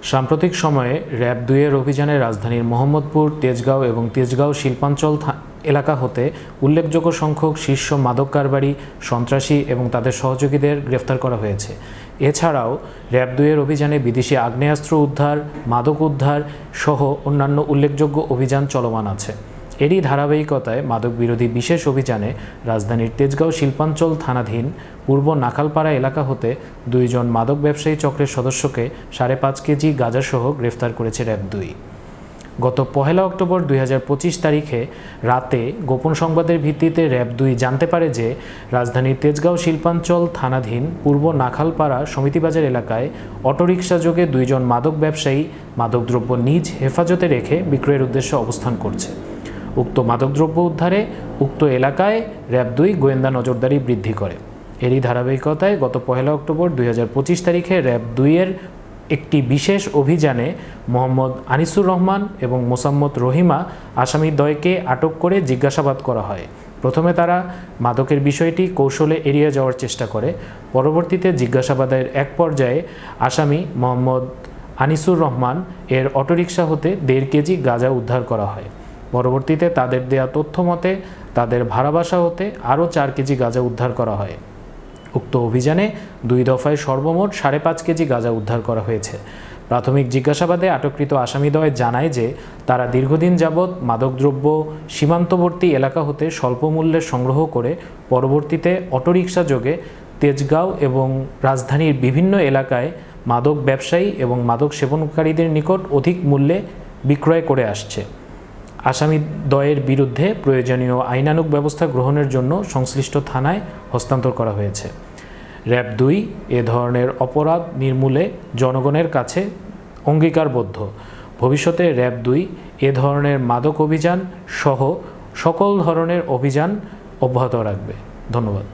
সাম্প্রতিক সময়ে র্যাব ২-এর অভিযানে রাজধানীর মোহাম্মদপুর, তেজগাঁও এবং তেজগাঁও শিল্পাঞ্চল এলাকা হতে উল্লেখযোগ্য সংখ্যক শীর্ষ মাদক কারবারি, সন্ত্রাসী এবং তাদের সহযোগীদের গ্রেফতার করা হয়েছে। এছাড়াও র্যাব ২-এর অভিযানে বিদেশি আগ্নেয়াস্ত্র উদ্ধার, মাদক উদ্ধার সহ অন্যান্য উল্লেখযোগ্য অভিযান চলমান আছে। এরই ধারাবাহিকতায় মাদক বিরোধী বিশেষ অভিযানে রাজধানীর তেজগাঁও শিল্পাঞ্চল থানাধীন পূর্ব নাখালপাড়া এলাকা হতে ২ জন মাদক ব্যবসায়ী চক্রের সদস্যকে ৫.৫ কেজি গাঁজাসহ গ্রেফতার করেছে র্যাব ২। গত ১ অক্টোবর ২০২৫ তারিখে রাতে গোপন সংবাদের ভিত্তিতে র্যাব ২ জানতে পারে যে রাজধানীর তেজগাঁও শিল্পাঞ্চল থানাধীন পূর্ব নাখালপাড়া সমিতিবাজার এলাকায় অটোরিকশা যোগে ২ জন মাদক ব্যবসায়ী মাদকদ্রব্য নিজ হেফাজতে রেখে বিক্রয়ের উদ্দেশ্যে অবস্থান করছে। উক্ত মাদকদ্রব্য উদ্ধারে উক্ত এলাকায় র্যাব ২ গোয়েন্দা নজরদারি বৃদ্ধি করে। এরই ধারাবাহিকতায় গত ১ অক্টোবর ২০২৫ তারিখে র্যাব ২-এর একটি বিশেষ অভিযানে মোহাম্মদ আনিসুর রহমান এবং মোসাম্মত রহিমা আসামিদ্বয়কে আটক করে জিজ্ঞাসাবাদ করা হয়। প্রথমে তারা মাদকের বিষয়টি কৌশলে এড়িয়ে যাওয়ার চেষ্টা করে। পরবর্তীতে জিজ্ঞাসাবাদের এক পর্যায়ে আসামি মোহাম্মদ আনিসুর রহমান এর অটোরিকশা হতে ১.৫ কেজি গাঁজা উদ্ধার করা হয়। পরবর্তীতে তাদের দেয়া তথ্য মতে তাদের ভাড়া বাসা হতে আরও ৪ কেজি গাঁজা উদ্ধার করা হয়। উক্ত অভিযানে ২ দফায় সর্বমোট ৫.৫ কেজি গাঁজা উদ্ধার করা হয়েছে। প্রাথমিক জিজ্ঞাসাবাদে আটককৃত আসামিদ্বয় জানায় যে তারা দীর্ঘদিন যাবৎ মাদকদ্রব্য সীমান্তবর্তী এলাকা হতে স্বল্প মূল্যে সংগ্রহ করে পরবর্তীতে অটোরিকশা যোগে তেজগাঁও এবং রাজধানীর বিভিন্ন এলাকায় মাদক ব্যবসায়ী এবং মাদক সেবনকারীদের নিকট অধিক মূল্যে বিক্রয় করে আসছে। আসামিদ্বয়ের বিরুদ্ধে প্রয়োজনীয় আইনানুগ ব্যবস্থা গ্রহণের জন্য সংশ্লিষ্ট থানায় হস্তান্তর করা হয়েছে। র্যাব ২ এ ধরনের অপরাধ নির্মূলে জনগণের কাছে অঙ্গীকারবদ্ধ। ভবিষ্যতে র্যাব ২ এ ধরনের মাদক অভিযান সহ সকল ধরনের অভিযান অব্যাহত রাখবে। ধন্যবাদ।